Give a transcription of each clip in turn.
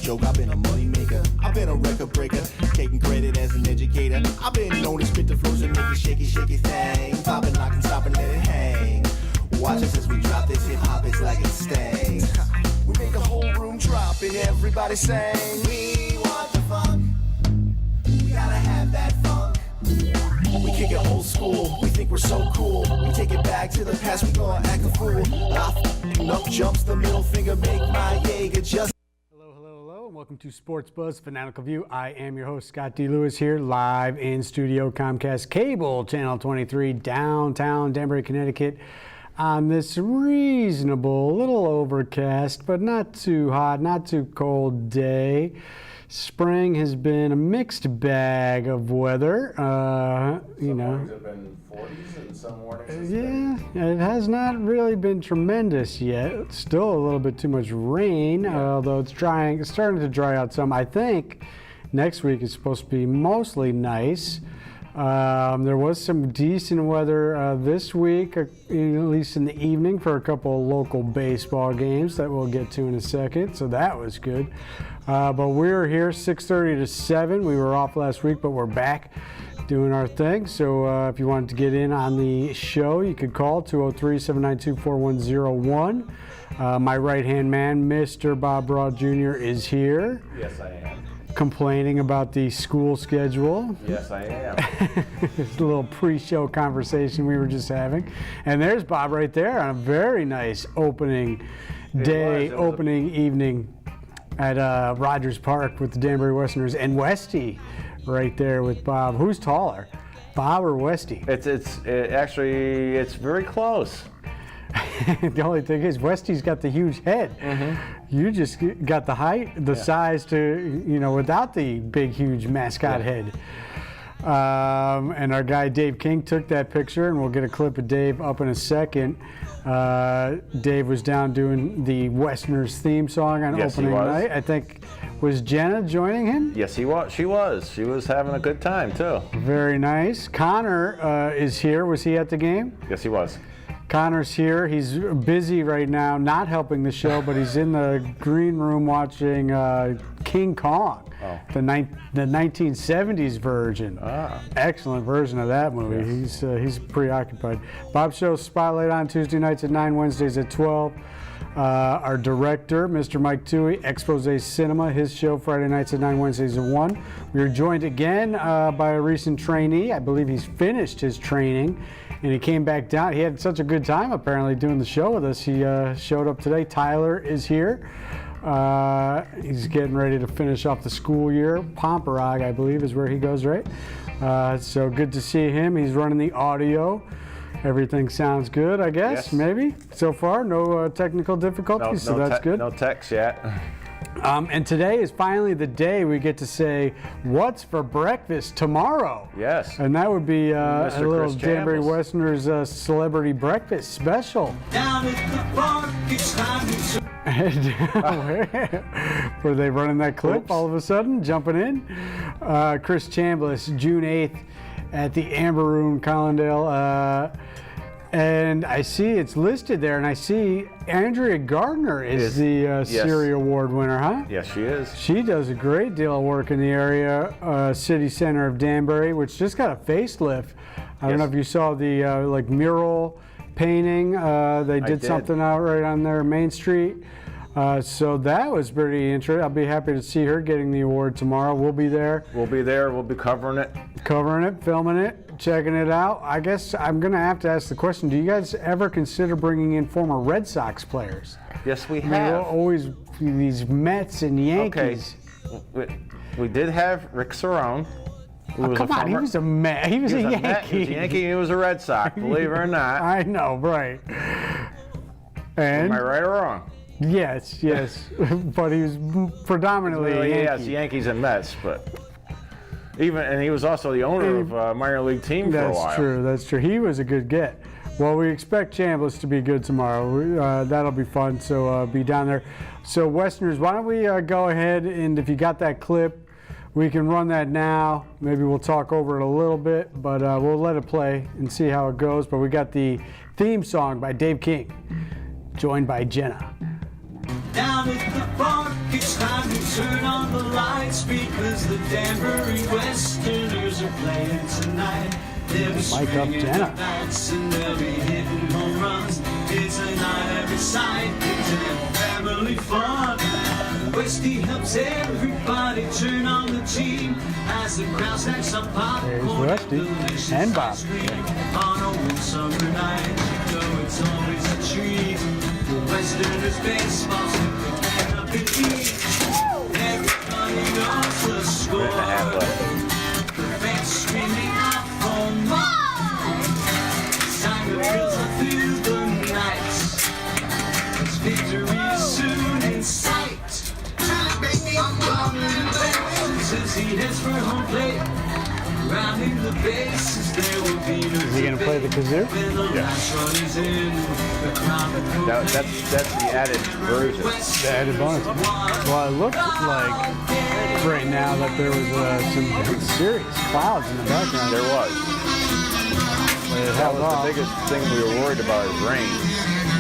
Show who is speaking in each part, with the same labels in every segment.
Speaker 1: joke, I've been a money maker. I've been a record breaker, taking credit as an educator. I've been known to spit the flows and make it shaky, shaky thing. Popping, lock, and stop and let it hang. Watch us as we drop this hip hop, it's like it stings. We make a whole room drop and everybody sing. We want the funk. We gotta have that funk. We kick it old school. We think we're so cool. We take it back to the past. We gonna act a fool. Up jumps the middle finger. Make my Jaeger just.
Speaker 2: Hello, and welcome to Sports Buzz Fanatical View. I am your host, Scott D. Lewis, here live in studio, Comcast Cable, Channel 23, downtown Danbury, Connecticut, on this reasonable, little overcast, but not too hot, not too cold day. Spring has been a mixed bag of weather.
Speaker 3: Some mornings have been 40s and some mornings
Speaker 2: it has not really been tremendous yet. It's still a little bit too much rain, although it's starting to dry out some. I think next week is supposed to be mostly nice. There was some decent weather this week, at least in the evening, for a couple of local baseball games that we'll get to in a second, so that was good. But we're here 6:30 to 7. We were off last week, but we're back doing our thing. So if you wanted to get in on the show, you could call 203-792-4101. My right-hand man, Mr. Bob Broad Jr., is here.
Speaker 3: Yes, I am.
Speaker 2: Complaining about the school schedule.
Speaker 3: Yes, I am.
Speaker 2: It's a little pre-show conversation we were just having. And there's Bob right there on a very nice opening evening at Rogers Park with the Danbury Westerners, and Westy right there with Bob. Who's taller, Bob or Westy?
Speaker 3: It's very close.
Speaker 2: The only thing is, Westy's got the huge head. Mm-hmm. You just got the height, the size to, without the big, huge mascot head. And our guy Dave King took that picture, and we'll get a clip of Dave up in a second. Dave was down doing the Westerners theme song on opening night. I think, was Jenna joining him?
Speaker 3: Yes, he was. She was. She was having a good time too.
Speaker 2: Very nice. Connor is here. Was he at the game?
Speaker 3: Yes, he was.
Speaker 2: Connor's here. He's busy right now, not helping the show, but he's in the green room watching King Kong, the 1970s version. Excellent version of that movie. Yes. He's preoccupied. Bob Show's Spotlight on Tuesday nights at 9, Wednesdays at 12. Our director, Mr. Mike Toohey, Expose Cinema, his show Friday nights at 9, Wednesdays at 1. We are joined again by a recent trainee. I believe he's finished his training, and he came back down. He had such a good time, apparently, doing the show with us. He showed up today. Tyler is here. He's getting ready to finish off the school year. Pomperog, I believe, is where he goes, right? So good to see him. He's running the audio. Everything sounds good, I guess, maybe. So far, no technical difficulties, so that's good.
Speaker 3: No techs yet.
Speaker 2: And today is finally the day we get to say, what's for breakfast tomorrow?
Speaker 3: Yes.
Speaker 2: And that would be a little Danbury
Speaker 3: Chambliss.
Speaker 2: Westerners celebrity breakfast special.
Speaker 1: Down at the park, it's time to...
Speaker 2: Were they running that clip all of a sudden, jumping in? Chris Chambliss, June 8th at the Amber Room, Collindale. And I see it's listed there, and I see Andrea Gardner is the Siri Award winner, huh?
Speaker 3: Yes, she is.
Speaker 2: She does a great deal of work in the area, city center of Danbury, which just got a facelift. I don't know if you saw the mural painting. They did something out right on their Main Street. So that was pretty interesting. I'll be happy to see her getting the award tomorrow. We'll be there.
Speaker 3: We'll be there. We'll be covering it.
Speaker 2: Filming it, checking it out. I guess I'm going to have to ask the question, do you guys ever consider bringing in former Red Sox players?
Speaker 3: Yes, we have.
Speaker 2: Always these Mets and Yankees.
Speaker 3: Okay. We did have Rick Cerrone.
Speaker 2: Come on, he was a Met. He was a Yankee.
Speaker 3: He was a Yankee. He was a Red Sox, believe it or not.
Speaker 2: I know, right. And
Speaker 3: am I right or wrong?
Speaker 2: Yes, but he was predominantly a Yankee.
Speaker 3: Yes, Yankees and Mets, but he was also the owner of a minor league team for a while.
Speaker 2: That's true. He was a good get. Well, we expect Chambliss to be good tomorrow. That'll be fun, so be down there. So Westerners, why don't we go ahead, and if you got that clip, we can run that now. Maybe we'll talk over it a little bit, but we'll let it play and see how it goes. But we got the theme song by Dave King, joined by Jenna.
Speaker 1: Down
Speaker 4: down at the park, it's time to turn on the lights because the Danbury Westerners are playing tonight. They'll be swinging the bats and they'll be hitting home runs. It's a night every side, it's a family fun. Westy helps everybody turn on the team as the crowd stacks some popcorn.
Speaker 2: There's Westy and Bob.
Speaker 4: On a warm summer night, you know it's always a treat. Westerners baseball, get up and eat. Everybody knows the score. The fans screaming out for more. It's time to thrills are through the night. It's victory is soon in sight. As he heads for home plate, rounding the bases, there will be no
Speaker 2: Is he going to play the kazoo?
Speaker 3: That's the added version.
Speaker 2: The added bonus. Well, it looked like right now that there was some serious clouds in the background.
Speaker 3: There was.
Speaker 2: It
Speaker 3: That
Speaker 2: held
Speaker 3: was
Speaker 2: off.
Speaker 3: the biggest thing we were worried about is rain.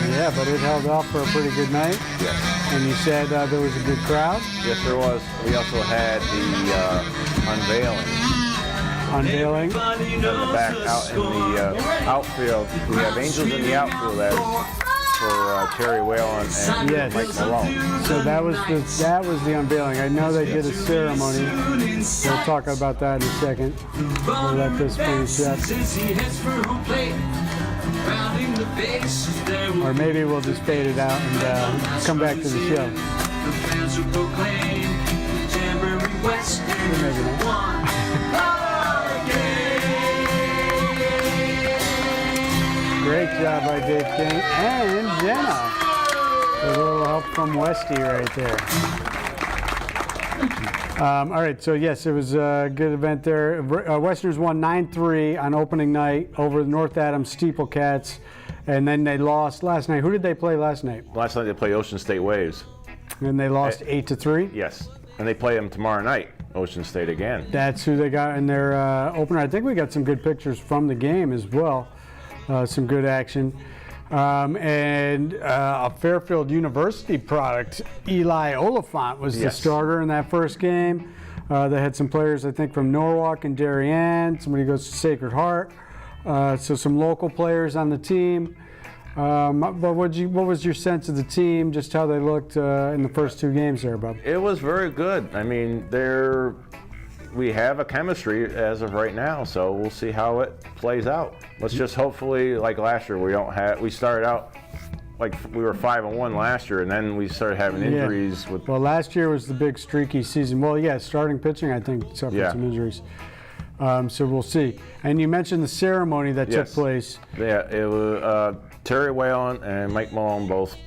Speaker 2: Yeah, but it held off for a pretty good night.
Speaker 3: Yes.
Speaker 2: And you said there was a good crowd?
Speaker 3: Yes, there was. We also had the unveiling.
Speaker 2: Unveiling?
Speaker 3: In the back, out in the outfield. We have Angels in the outfield as for Terry Whalen and
Speaker 2: Yes.
Speaker 3: Mike Malone.
Speaker 2: So that was the unveiling. I know they did a ceremony. We'll talk about that in a second. We'll let this finish up. Or maybe we'll just fade it out and come back to the show. Or maybe not. Great job by Dave King and Jenna. A little help from Westy right there. All right, so yes, it was a good event there. Westerners won 9-3 on opening night over the North Adams Steeplecats, and then they lost last night. Who did they play last night?
Speaker 3: Last night they played Ocean State Waves.
Speaker 2: And they lost 8-3?
Speaker 3: Yes. And they play them tomorrow night, Ocean State again.
Speaker 2: That's who they got in their opener. I think we got some good pictures from the game as well. Some good action. And a Fairfield University product, Eli Oliphant, was the starter in that first game. They had some players, I think, from Norwalk and Darien. Somebody goes to Sacred Heart. So some local players on the team. But what was your sense of the team, just how they looked in the first two games there, Bob?
Speaker 3: It was very good. I mean, we have a chemistry as of right now, so we'll see how it plays out. Let's just hopefully, like last year, we started out like we were 5-1 last year, and then we started having injuries.
Speaker 2: Yeah. Well, last year was the big streaky season. Well, yeah, starting pitching, I think, suffered some injuries. So we'll see. And you mentioned the ceremony that took place.
Speaker 3: Yeah, it was Terry Whalen and Mike Malone, both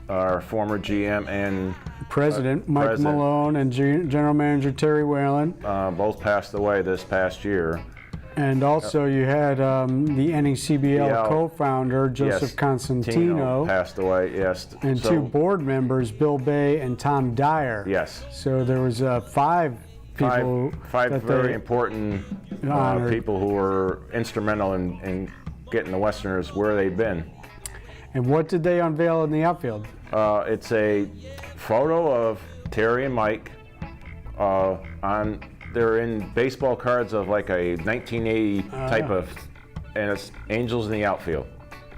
Speaker 3: our former GM and
Speaker 2: President Mike Malone and General Manager Terry Whalen.
Speaker 3: Both passed away this past year.
Speaker 2: And also you had the NECBL co-founder, Joseph Constantino.
Speaker 3: Passed away, yes.
Speaker 2: And two board members, Bill Bay and Tom Dyer.
Speaker 3: Yes.
Speaker 2: So there was five people.
Speaker 3: Five very important people who were instrumental in getting the Westerners where they've been.
Speaker 2: And what did they unveil in the outfield?
Speaker 3: It's a photo of Terry and Mike. They're in baseball cards of like a 1980 type of, and it's Angels in the outfield.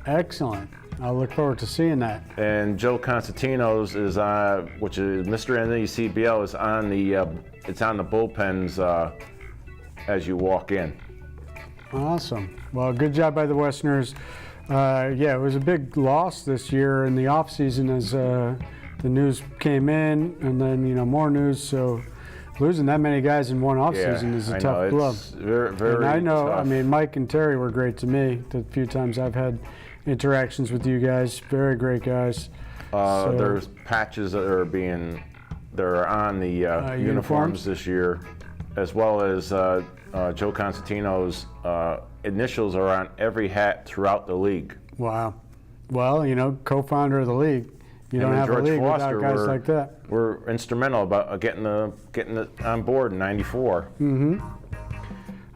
Speaker 2: Excellent. I look forward to seeing that.
Speaker 3: And Joe Constantino's is which is Mr. NECBL, is on it's on the bullpens as you walk in.
Speaker 2: Awesome. Well, good job by the Westerners. Yeah, it was a big loss this year in the offseason as the news came in, and then more news. So losing that many guys in one offseason is a tough glove.
Speaker 3: It's very
Speaker 2: and I know,
Speaker 3: tough.
Speaker 2: I mean, Mike and Terry were great to me. The few times I've had interactions with you guys, very great guys.
Speaker 3: There's patches that are on the uniforms this year, as well as Joe Constantino's initials are on every hat throughout the league.
Speaker 2: Wow. Well, co-founder of the league. You don't have a league without guys like that.
Speaker 3: We're instrumental about getting it on board in '94.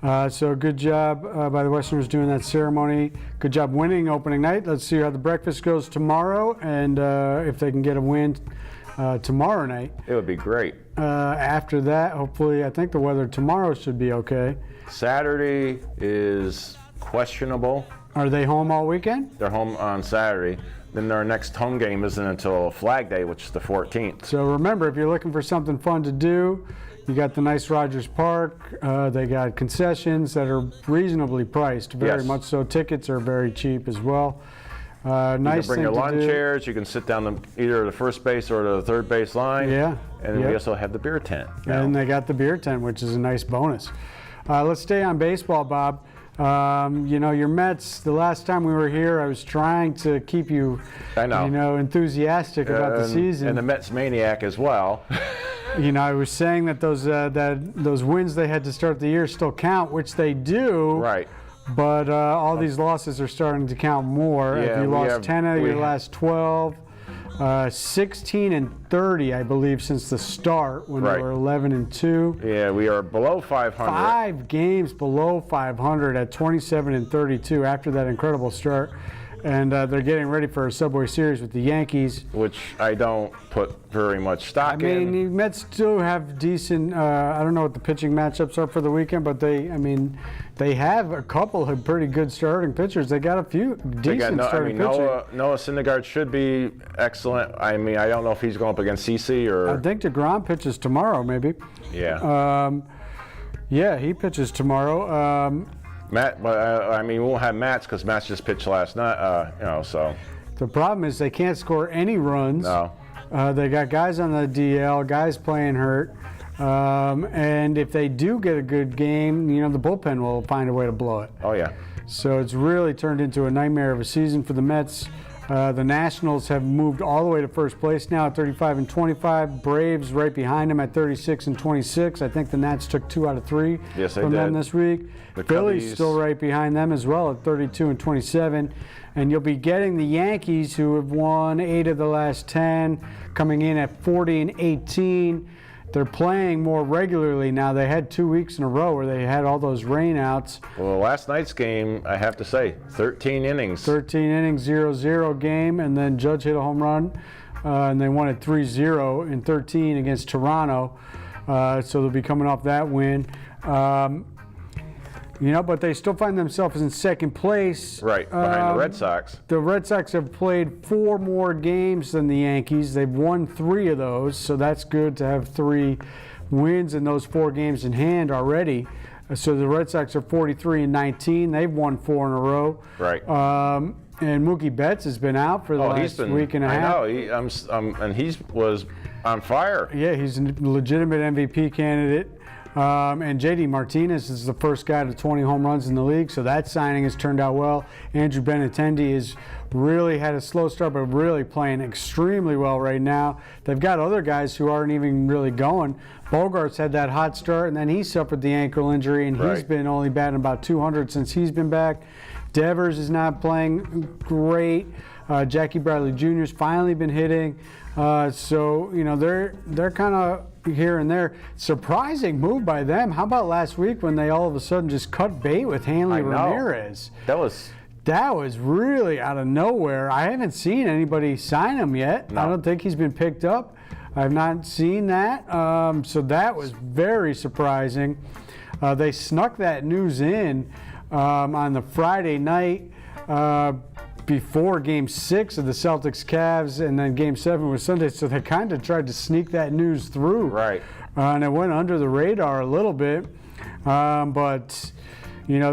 Speaker 2: So good job by the Westerners doing that ceremony. Good job winning opening night. Let's see how the breakfast goes tomorrow, and if they can get a win tomorrow night.
Speaker 3: It would be great.
Speaker 2: After that, hopefully, I think the weather tomorrow should be okay.
Speaker 3: Saturday is questionable.
Speaker 2: Are they home all weekend?
Speaker 3: They're home on Saturday. Then their next home game isn't until Flag Day, which is the 14th.
Speaker 2: So remember, if you're looking for something fun to do, you got the nice Rogers Park. They got concessions that are reasonably priced, very
Speaker 3: Yes.
Speaker 2: much so. Tickets are very cheap as well.
Speaker 3: You
Speaker 2: Nice
Speaker 3: can bring
Speaker 2: thing
Speaker 3: your
Speaker 2: to
Speaker 3: lawn
Speaker 2: do.
Speaker 3: chairs. You can sit down either the first base or the third base line.
Speaker 2: Yeah.
Speaker 3: And then we
Speaker 2: Yep.
Speaker 3: also have the beer tent. now.
Speaker 2: And they got the beer tent, which is a nice bonus. Let's stay on baseball, Bob. Your Mets, the last time we were here, I was trying to keep you,
Speaker 3: I know.
Speaker 2: enthusiastic about the season.
Speaker 3: And the Mets maniac as well.
Speaker 2: I was saying that those wins they had to start the year still count, which they do.
Speaker 3: Right.
Speaker 2: But all these losses are starting to count more.
Speaker 3: Yeah,
Speaker 2: If you
Speaker 3: we
Speaker 2: lost
Speaker 3: have-
Speaker 2: 10 out of
Speaker 3: we
Speaker 2: your
Speaker 3: have-
Speaker 2: last 12, 16 and 30, I believe, since the start when
Speaker 3: Right.
Speaker 2: they were 11 and 2.
Speaker 3: Yeah, we are below 500.
Speaker 2: 5 games below 500 at 27 and 32 after that incredible start. And they're getting ready for a Subway Series with the Yankees.
Speaker 3: Which I don't put very much stock
Speaker 2: I mean,
Speaker 3: in.
Speaker 2: the Mets do have decent. I don't know what the pitching matchups are for the weekend, but they have a couple of pretty good starting pitchers. They got a few decent starting pitchers.
Speaker 3: Noah Syndergaard should be excellent. I mean, I don't know if he's going up against CC or.
Speaker 2: I think DeGrom pitches tomorrow, maybe.
Speaker 3: Yeah.
Speaker 2: Yeah, he pitches tomorrow.
Speaker 3: Matt, but we won't have Matt's because Matt's just pitched last night. So.
Speaker 2: The problem is they can't score any runs.
Speaker 3: No.
Speaker 2: They got guys on the DL, guys playing hurt. And if they do get a good game, the bullpen will find a way to blow it.
Speaker 3: Oh yeah.
Speaker 2: So it's really turned into a nightmare of a season for the Mets. The Nationals have moved all the way to first place now at 35 and 25. Braves right behind them at 36 and 26. I think the Nats took 2 out of 3
Speaker 3: Yes, they
Speaker 2: from them
Speaker 3: did.
Speaker 2: this week.
Speaker 3: The
Speaker 2: Phillies
Speaker 3: Cubbies.
Speaker 2: still right behind them as well at 32 and 27. And you'll be getting the Yankees, who have won 8 of the last 10, coming in at 40 and 18. They're playing more regularly now. They had 2 weeks in a row where they had all those rainouts.
Speaker 3: Well, last night's game, I have to say, 13 innings.
Speaker 2: 13 innings, 0-0 game, and then Judge hit a home run, and they won it 3-0 in 13 against Toronto. So they'll be coming off that win. But they still find themselves in second place.
Speaker 3: Right, behind the Red Sox.
Speaker 2: The Red Sox have played 4 more games than the Yankees. They've won 3 of those, so that's good to have 3 wins in those 4 games in hand already. So the Red Sox are 43 and 19. They've won 4 in a row.
Speaker 3: Right.
Speaker 2: And Mookie Betts has been out for the last week and a half.
Speaker 3: I know. And he was on fire.
Speaker 2: Yeah, he's a legitimate MVP candidate. And JD Martinez is the first guy to 20 home runs in the league, so that signing has turned out well. Andrew Benintendi has really had a slow start, but really playing extremely well right now. They've got other guys who aren't even really going. Bogarts had that hot start, and then he suffered the ankle injury, and he's
Speaker 3: Right.
Speaker 2: been only batting about 200 since he's been back. Devers is not playing great. Jackie Bradley Jr.'s finally been hitting. So they're kind of here and there. Surprising move by them. How about last week when they all of a sudden just cut bait with Hanley
Speaker 3: I know.
Speaker 2: Ramirez?
Speaker 3: That was.
Speaker 2: That was really out of nowhere. I haven't seen anybody sign him yet.
Speaker 3: No.
Speaker 2: I don't think he's been picked up. I've not seen that. So that was very surprising. They snuck that news in on the Friday night before Game 6 of the Celtics-Cavs, and then Game 7 was Sunday. So they kind of tried to sneak that news through.
Speaker 3: Right.
Speaker 2: And it went under the radar a little bit. But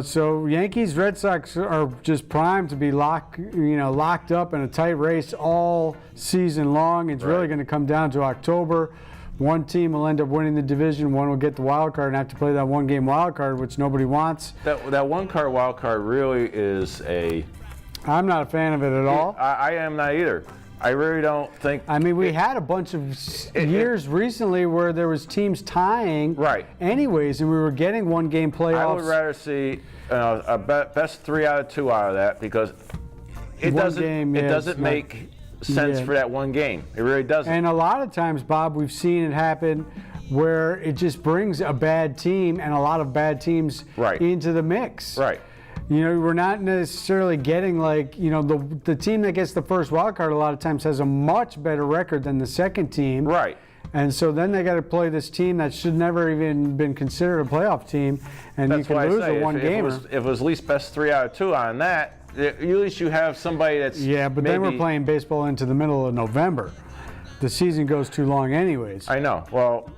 Speaker 2: so Yankees, Red Sox are just primed to be locked up in a tight race all season long. It's really
Speaker 3: Right.
Speaker 2: going to come down to October. One team will end up winning the division. One will get the wild card and have to play that one-game wild card, which nobody wants.
Speaker 3: That one card wild card really is a.
Speaker 2: I'm not a fan of it at all.
Speaker 3: I am not either. I really don't think.
Speaker 2: I mean, we had a bunch of years recently where there was teams tying.
Speaker 3: Right.
Speaker 2: Anyways, and we were getting one-game playoffs.
Speaker 3: I would rather see a best 3 out of 2 out of that because it
Speaker 2: One
Speaker 3: doesn't.
Speaker 2: game,
Speaker 3: It
Speaker 2: yeah,
Speaker 3: doesn't
Speaker 2: it's not-
Speaker 3: make sense
Speaker 2: yeah.
Speaker 3: for that one game. It really doesn't.
Speaker 2: And a lot of times, Bob, we've seen it happen where it just brings a bad team and a lot of bad teams
Speaker 3: Right.
Speaker 2: into the mix.
Speaker 3: Right.
Speaker 2: You know, we're not necessarily getting like, you know, the team that gets the first wild card a lot of times has a much better record than the second team.
Speaker 3: Right.
Speaker 2: And so then they got to play this team that should never even been considered a playoff team, and
Speaker 3: That's
Speaker 2: you can
Speaker 3: why
Speaker 2: lose
Speaker 3: I say
Speaker 2: a one-gamer.
Speaker 3: if it was at least best 3 out of 2 on that, at least you have somebody that's
Speaker 2: Yeah, but then we're playing baseball into the middle of November. The season goes too long anyways.
Speaker 3: I know. Well,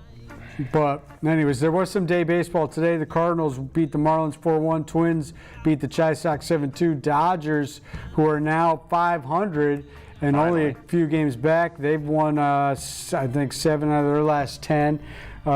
Speaker 2: But anyways, there was some day baseball today. The Cardinals beat the Marlins 4-1. Twins beat the Chi Sox 7-2. Dodgers, who are now 500 and only a few games back, they've won, I think, 7 out of their last 10.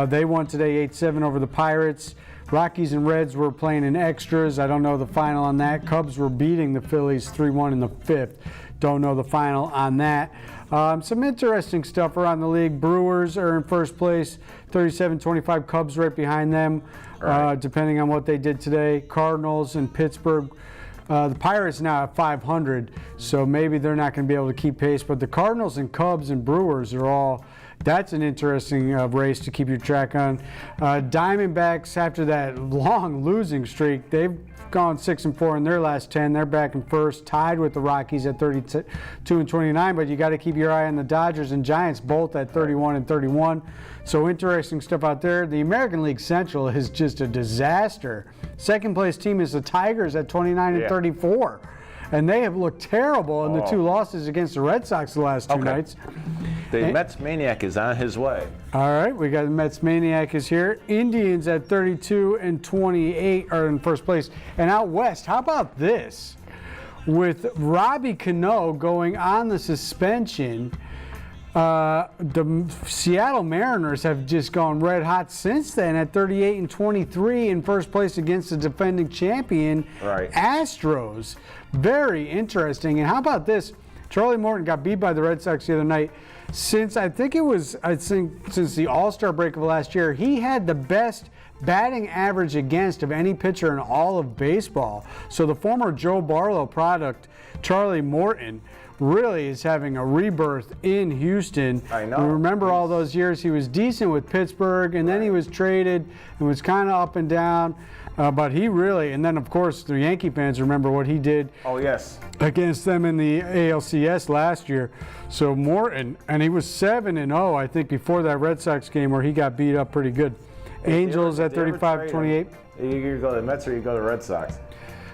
Speaker 2: They won today 8-7 over the Pirates. Rockies and Reds were playing in extras. I don't know the final on that. Cubs were beating the Phillies 3-1 in the 5th. Don't know the final on that. Some interesting stuff around the league. Brewers are in first place, 37-25. Cubs right behind them, depending on what they did today. Cardinals and Pittsburgh. The Pirates now at 500, so maybe they're not going to be able to keep pace. But the Cardinals and Cubs and Brewers are all. That's an interesting race to keep your track on. Diamondbacks, after that long losing streak, they've gone 6-4 in their last 10. They're back in first, tied with the Rockies at 32-29. But you got to keep your eye on the Dodgers and Giants, both at 31-31. So interesting stuff out there. The American League Central is just a disaster. Second place team is the Tigers at 29-34. And they have looked terrible in the 2 losses against the Red Sox the last 2 nights.
Speaker 3: the Mets Maniac is on his way.
Speaker 2: All right, we got the Mets Maniac is here. Indians at 32-28 are in first place. And out west, how about this? With Robbie Cano going on the suspension, the Seattle Mariners have just gone red hot since then at 38-23 in first place against the defending champion Astros. Very interesting. And how about this? Charlie Morton got beat by the Red Sox the other night. Since since the All-Star break of last year, he had the best batting average against of any pitcher in all of baseball. So the former Joe Barlow product, Charlie Morton, really is having a rebirth in Houston.
Speaker 3: I know.
Speaker 2: We remember all those years he was decent with Pittsburgh, and then he was traded and was kind of up and down. But he really, and then of course the Yankee fans remember what he did against them in the ALCS last year. So Morton, and he was 7-0, I think, before that Red Sox game where he got beat up pretty good. Angels at 35-28.
Speaker 3: You either go to the Mets or you go to the Red Sox.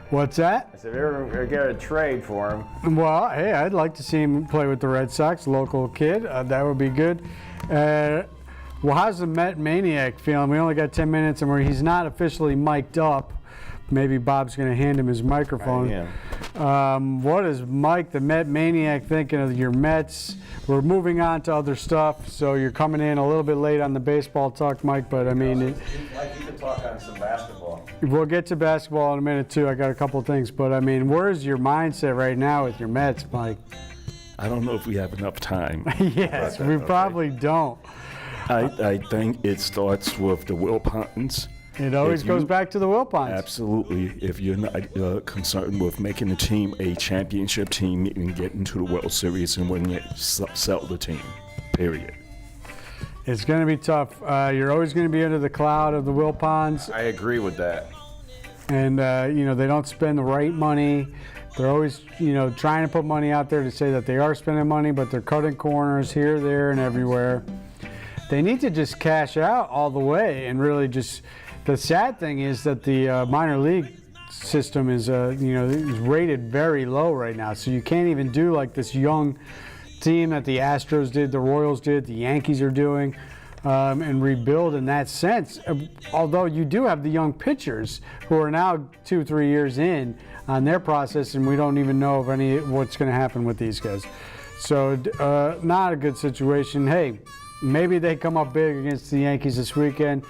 Speaker 2: What's that?
Speaker 3: I said, if you ever get a trade for him.
Speaker 2: Well, hey, I'd like to see him play with the Red Sox, local kid. That would be good. Well, how's the Met Maniac feeling? We only got 10 minutes and he's not officially mic'd up. Maybe Bob's going to hand him his microphone. What is Mike, the Met Maniac, thinking of your Mets? We're moving on to other stuff, so you're coming in a little bit late on the baseball talk, Mike, but I mean...
Speaker 3: You can talk on some basketball.
Speaker 2: We'll get to basketball in a minute, too. I got a couple of things, but I mean, where's your mindset right now with your Mets, Mike?
Speaker 5: I don't know if we have enough time.
Speaker 2: Yes, we probably don't.
Speaker 5: I think it starts with the Wilpons.
Speaker 2: It always goes back to the Wilpons.
Speaker 5: Absolutely. If you're not concerned with making the team a championship team and getting to the World Series and winning it, sell the team, period.
Speaker 2: It's going to be tough. You're always going to be under the cloud of the Wilpons.
Speaker 3: I agree with that.
Speaker 2: And, they don't spend the right money. They're always, trying to put money out there to say that they are spending money, but they're cutting corners here, there, and everywhere. They need to just cash out all the way and really just... The sad thing is that the minor league system is, is rated very low right now. So you can't even do like this young team that the Astros did, the Royals did, the Yankees are doing, and rebuild in that sense. Although you do have the young pitchers who are now 2-3 years in on their process, and we don't even know of what's going to happen with these guys. So not a good situation. Hey, maybe they come up big against the Yankees this weekend.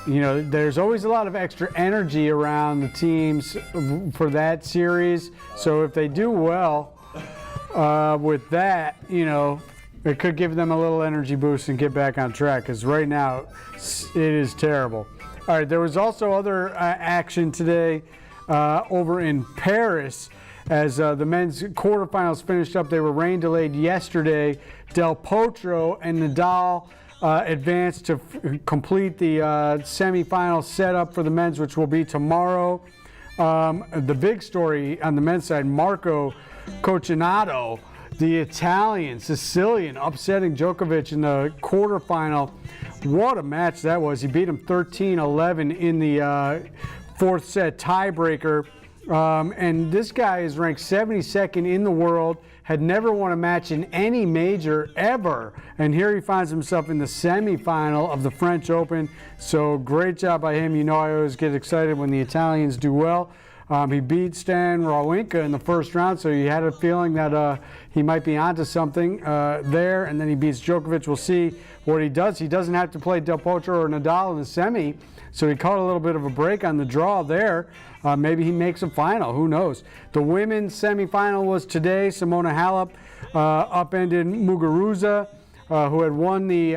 Speaker 2: There's always a lot of extra energy around the teams for that series. So if they do well with that, it could give them a little energy boost and get back on track. Because right now, it is terrible. All right, there was also other action today over in Paris as the men's quarterfinals finished up. They were rain delayed yesterday. Del Potro and Nadal advanced to complete the semifinal setup for the men's, which will be tomorrow. The big story on the men's side, Marco Cocinato, the Italian, Sicilian, upsetting Djokovic in the quarterfinal. What a match that was. He beat him 13-11 in the fourth set tiebreaker. And this guy is ranked 72nd in the world, had never won a match in any major ever. And here he finds himself in the semifinal of the French Open. So great job by him. You know I always get excited when the Italians do well. He beat Stan Wawrinka in the first round, so you had a feeling that he might be onto something there. And then he beats Djokovic. We'll see what he does. He doesn't have to play Del Potro or Nadal in the semi, so he caught a little bit of a break on the draw there. Maybe he makes a final. Who knows? The women's semifinal was today. Simona Halep upended Muguruza, who had won the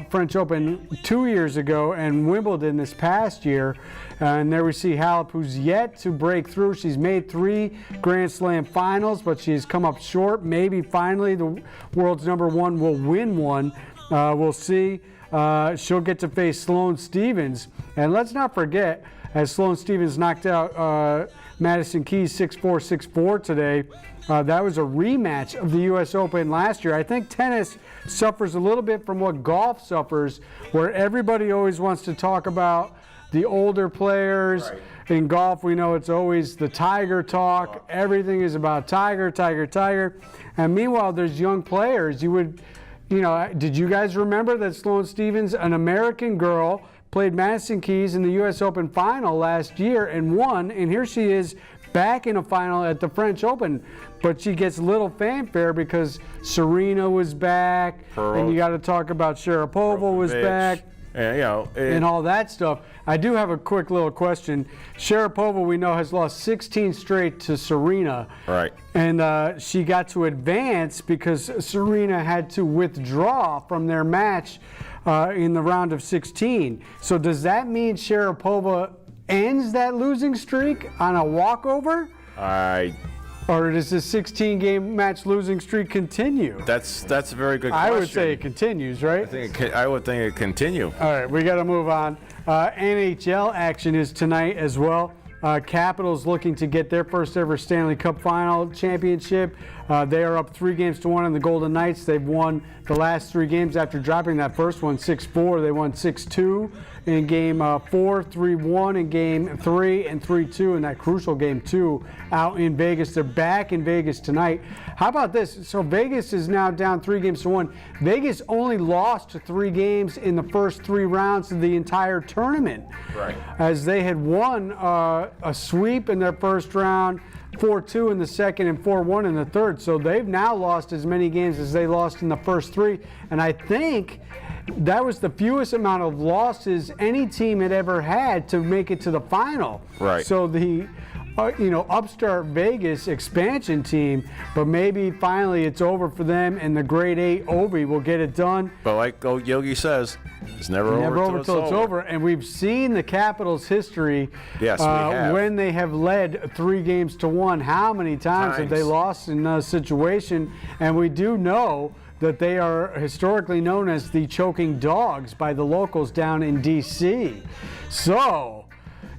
Speaker 2: French Open 2 years ago and Wimbledon this past year. And there we see Halep, who's yet to break through. She's made 3 Grand Slam finals, but she's come up short. Maybe finally the world's number 1 will win one. We'll see. She'll get to face Sloane Stephens. And let's not forget, as Sloane Stephens knocked out Madison Keys 6-4, 6-4 today, that was a rematch of the U.S. Open last year. I think tennis suffers a little bit from what golf suffers, where everybody always wants to talk about the older players. Right. In golf, we know it's always the Tiger talk. Everything is about Tiger, Tiger, Tiger. And meanwhile, there's young players. Did you guys remember that Sloane Stephens, an American girl, played Madison Keys in the U.S. Open final last year and won, and here she is back in a final at the French Open, but she gets little fanfare because Serena was back, and you got to talk about Sharapova was back, and all that stuff. I do have a quick little question. Sharapova, we know, has lost 16 straight to Serena,
Speaker 3: right?
Speaker 2: And she got to advance because Serena had to withdraw from their match in the round of 16. So does that mean Sharapova ends that losing streak on a walkover? Or does this 16-game match losing streak continue?
Speaker 3: That's a very good question.
Speaker 2: I would say it continues, right?
Speaker 3: I would think it continue.
Speaker 2: All right, we got to move on. NHL action is tonight as well. Capitals looking to get their first ever Stanley Cup final championship. They are up 3-1 on the Golden Knights. They've won the last 3 games after dropping that first one 6-4. They won 6-2 in game 4, 3-1 in game 3, and 3-2 in that crucial game 2 out in Vegas. They're back in Vegas tonight. How about this? So Vegas is now down 3-1. Vegas only lost 3 games in the first 3 rounds of the entire tournament.
Speaker 3: Right.
Speaker 2: As they had won a sweep in their first round, 4-2 in the second, and 4-1 in the third. So they've now lost as many games as they lost in the first 3. And I think that was the fewest amount of losses any team had ever had to make it to the final.
Speaker 3: Right.
Speaker 2: So the upstart Vegas expansion team, but maybe finally it's over for them, and the grade 8 Ovi will get it done.
Speaker 3: But like Yogi says, it's never over
Speaker 2: till it's over. And we've seen the Capitals' history.
Speaker 3: Yes, we have.
Speaker 2: When they have led 3-1. How many times have they lost in a situation? And we do know that they are historically known as the choking dogs by the locals down in D.C. So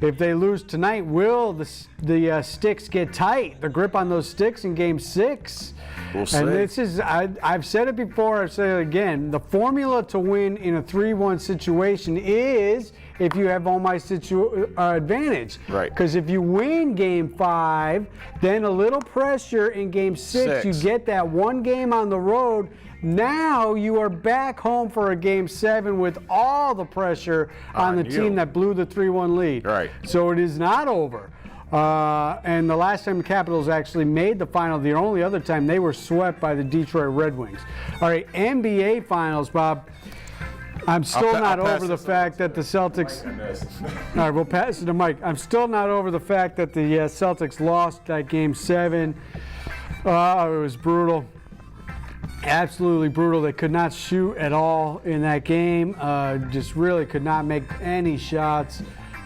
Speaker 2: if they lose tonight, will the sticks get tight? The grip on those sticks in Game 6?
Speaker 3: We'll see.
Speaker 2: And this is, I've said it before, I've said it again, the formula to win in a 3-1 situation is if you have home ice advantage.
Speaker 3: Right.
Speaker 2: Because if you win Game 5, then a little pressure in Game 6, you get that 1 game on the road. Now you are back home for a Game 7 with all the pressure on the team that blew the 3-1 lead.
Speaker 3: Right.
Speaker 2: So it is not over. And the last time the Capitals actually made the final, the only other time, they were swept by the Detroit Red Wings. All right, NBA Finals, Bob. I'm still not over the fact that the Celtics. All right, we'll pass it to Mike. I'm still not over the fact that the Celtics lost that Game 7. It was brutal. Absolutely brutal. They could not shoot at all in that game. Just really could not make any shots.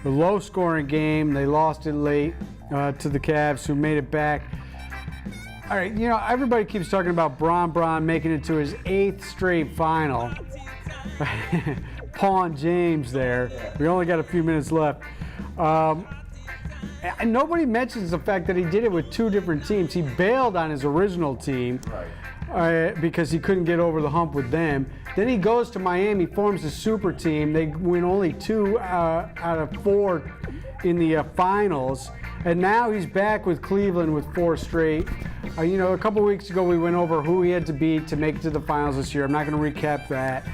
Speaker 2: A low-scoring game. They lost it late to the Cavs, who made it back. All right, everybody keeps talking about Bron making it to his 8th straight final. Pawn James there. We only got a few minutes left. And nobody mentions the fact that he did it with 2 different teams. He bailed on his original team because he couldn't get over the hump with them. Then he goes to Miami, forms a super team. They win only 2 out of 4 in the finals. And now he's back with Cleveland with 4 straight. A couple weeks ago we went over who he had to beat to make it to the finals this year. I'm not going to recap that.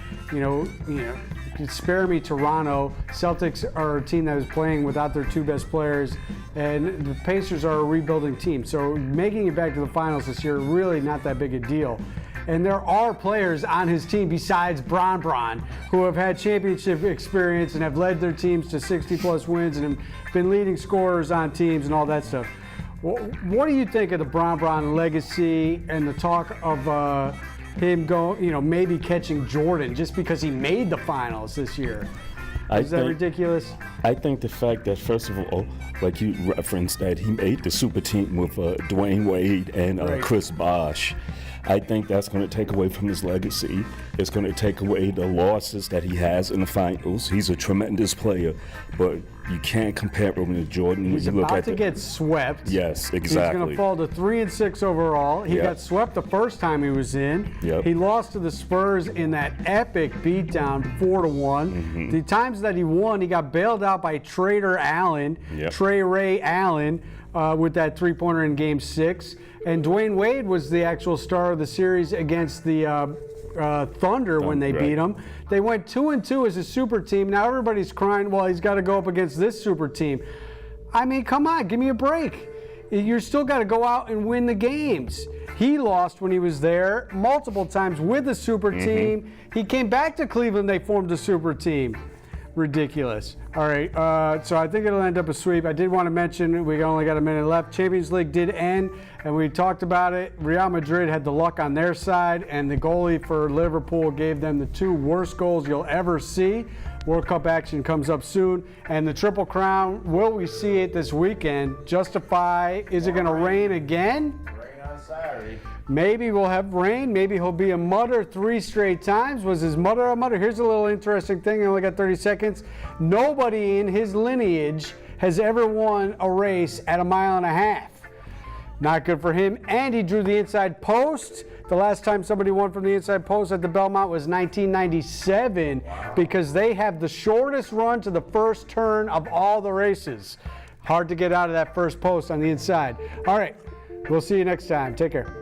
Speaker 2: Spare me Toronto. Celtics are a team that is playing without their 2 best players, and the Pacers are a rebuilding team. So making it back to the finals this year, really not that big a deal. And there are players on his team besides Bron who have had championship experience and have led their teams to 60-plus wins and have been leading scorers on teams and all that stuff. What do you think of the Bron legacy and the talk of him maybe catching Jordan just because he made the finals this year? Is that ridiculous?
Speaker 5: I think the fact that, first of all, like you referenced, that he made the super team with Dwayne Wade and Chris Bosh. I think that's going to take away from his legacy. It's going to take away the losses that he has in the finals. He's a tremendous player, but you can't compare him to Jordan.
Speaker 2: He's about to get swept.
Speaker 5: Yes, exactly.
Speaker 2: He's going to fall to 3-6 overall. He got swept the first time he was in.
Speaker 5: Yep.
Speaker 2: He lost to the Spurs in that epic beatdown, 4-1. The times that he won, he got bailed out by Trey Ray Allen, with that 3-pointer in Game 6. And Dwayne Wade was the actual star of the series against the Thunder when they beat him. They went 2-2 as a super team. Now everybody's crying, well, he's got to go up against this super team. I mean, come on, give me a break. You're still got to go out and win the games. He lost when he was there multiple times with the super team. He came back to Cleveland, they formed a super team. Ridiculous. All right, so I think it'll end up a sweep. I did want to mention, we only got a minute left. Champions League did end, and we talked about it. Real Madrid had the luck on their side, and the goalie for Liverpool gave them the 2 worst goals you'll ever see. World Cup action comes up soon, and the Triple Crown, will we see it this weekend? Justify, is it going to rain again?
Speaker 3: Rain on Saturday.
Speaker 2: Maybe we'll have rain. Maybe he'll be a mutter 3 straight times. Was his mother a mutter? Here's a little interesting thing. I only got 30 seconds. Nobody in his lineage has ever won a race at 1.5 miles. Not good for him. And he drew the inside post. The last time somebody won from the inside post at the Belmont was 1997 because they have the shortest run to the first turn of all the races. Hard to get out of that first post on the inside. All right. We'll see you next time. Take care.